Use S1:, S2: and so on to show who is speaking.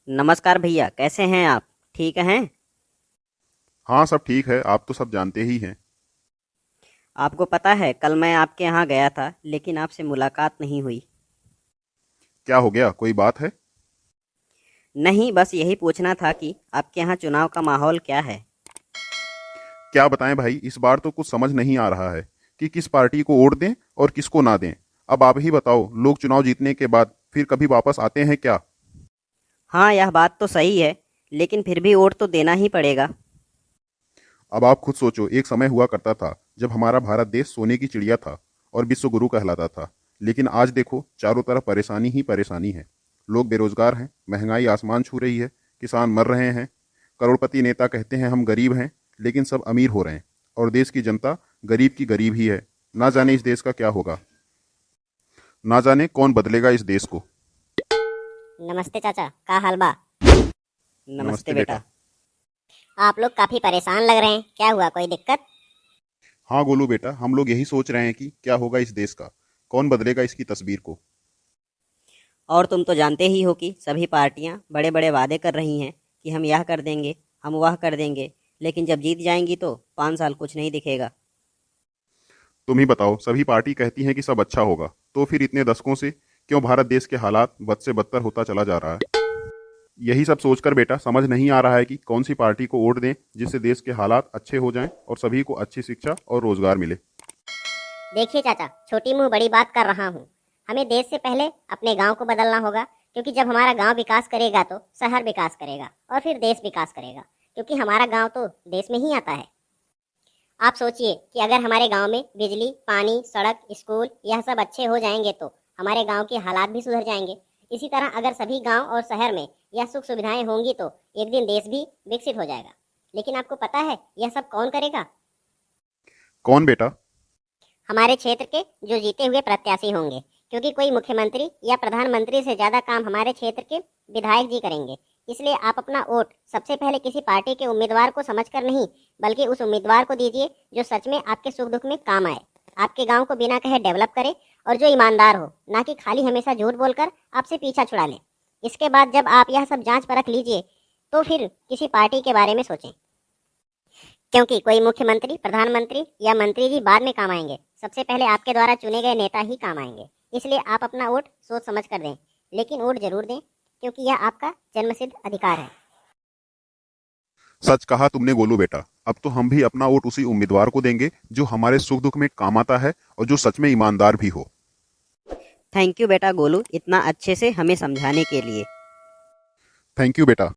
S1: नमस्कार भैया, कैसे हैं आप? ठीक हैं?
S2: हाँ, सब ठीक है। आप तो सब जानते ही हैं।
S1: आपको पता है कल मैं आपके यहाँ गया था लेकिन आपसे मुलाकात नहीं हुई।
S2: क्या हो गया, कोई बात है?
S1: नहीं, बस यही पूछना था कि आपके यहाँ चुनाव का माहौल क्या है।
S2: क्या बताएं भाई, इस बार तो कुछ समझ नहीं आ रहा है कि किस पार्टी को वोट दें और किसको ना दें। अब आप ही बताओ, लोग चुनाव जीतने के बाद फिर कभी वापस आते हैं क्या?
S1: हाँ, यह बात तो सही है, लेकिन फिर भी वोट तो देना ही पड़ेगा।
S2: अब आप खुद सोचो, एक समय हुआ करता था जब हमारा भारत देश सोने की चिड़िया था और विश्व गुरु कहलाता था। लेकिन आज देखो, चारों तरफ परेशानी ही परेशानी है। लोग बेरोजगार हैं, महंगाई आसमान छू रही है, किसान मर रहे हैं, करोड़पति नेता कहते हैं हम गरीब हैं, लेकिन सब अमीर हो रहे हैं और देश की जनता गरीब की गरीब ही है। ना जाने इस देश का क्या होगा, ना जाने कौन बदलेगा इस देश को।
S3: नमस्ते चाचा, का हाल बा?
S1: नमस्ते
S2: नमस्ते
S1: बेटा।
S2: बेटा।
S3: आप लोग काफी परेशान लग रहे हैं, क्या हुआ, कोई दिक्कत?
S2: हाँ गोलू बेटा, हम लोग यही सोच रहे हैं कि क्या होगा इस देश का, कौन बदलेगा इसकी तस्वीर को।
S1: और तुम तो जानते ही हो कि सभी पार्टियाँ बड़े बड़े वादे कर रही हैं कि हम यह कर देंगे, हम वह कर देंगे, लेकिन जब जीत जाएंगी तो 5 साल कुछ नहीं दिखेगा।
S2: तुम ही बताओ, सभी पार्टी कहती हैं कि सब अच्छा होगा, तो फिर इतने दशकों से क्यों भारत देश के हालात बद से बदतर होता चला जा रहा है? यही सब सोचकर बेटा समझ नहीं आ रहा है कि कौन सी पार्टी को वोट दें जिससे देश के हालात अच्छे हो जाएं और सभी को अच्छी शिक्षा और रोजगार मिले।
S3: देखिए चाचा, छोटी मुंह बड़ी बात कर रहा हूँ। हमें देश से पहले अपने गांव को बदलना होगा, क्योंकि जब हमारा गांव विकास करेगा तो शहर विकास करेगा और फिर देश विकास करेगा, क्योंकि हमारा गांव तो देश में ही आता है। आप सोचिए कि अगर हमारे गांव में बिजली, पानी, सड़क, स्कूल यह सब अच्छे हो जाएंगे तो हमारे गांव के हालात भी सुधर जाएंगे। इसी तरह अगर सभी गांव और शहर में यह सुख सुविधाएं होंगी तो एक दिन देश भी विकसित हो जाएगा। लेकिन आपको पता है यह सब कौन करेगा?
S2: कौन बेटा?
S3: हमारे क्षेत्र के जो जीते हुए प्रत्याशी होंगे, क्योंकि कोई मुख्यमंत्री या प्रधानमंत्री से ज्यादा काम हमारे क्षेत्र के विधायक जी करेंगे। इसलिए आप अपना वोट सबसे पहले किसी पार्टी के उम्मीदवार को समझकर नहीं, बल्कि उस उम्मीदवार को दीजिए जो सच में आपके सुख दुख में काम आए, आपके गांव को बिना कहे डेवलप करे और जो ईमानदार हो, ना कि खाली हमेशा झूठ बोलकर आपसे पीछा छुड़ा ले। इसके बाद जब आप यह सब जांच परख लीजिए तो फिर किसी पार्टी के बारे में सोचें, क्योंकि कोई मुख्यमंत्री, प्रधानमंत्री या मंत्री जी बाद में काम आएंगे, सबसे पहले आपके द्वारा चुने गए नेता ही काम आएंगे। इसलिए आप अपना वोट सोच समझ कर दें, लेकिन वोट जरूर दें, क्योंकि यह आपका जन्मसिद्ध अधिकार है।
S2: सच कहा तुमने गोलू बेटा। अब तो हम भी अपना वोट उसी उम्मीदवार को देंगे जो हमारे सुख दुख में काम आता है और जो सच में ईमानदार भी हो।
S1: थैंक यू बेटा गोलू, इतना अच्छे से हमें समझाने के लिए।
S2: थैंक यू बेटा।